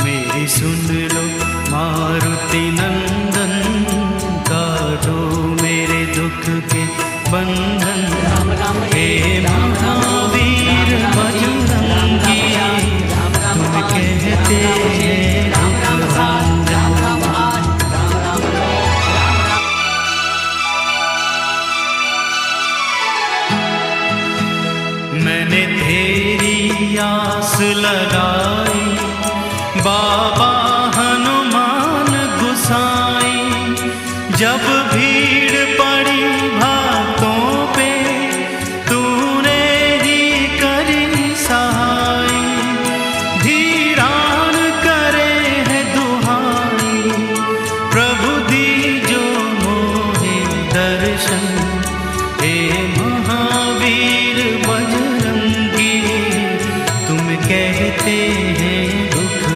मेरी सुन लो मारुति नंदन, काटो मेरे दुख के बंधन। हे महावीर बजरंगी, तुम कहते हैं दुख भंजन। मैंने तेरी आस लगाई, बाबा हनुमान गुसाई, जब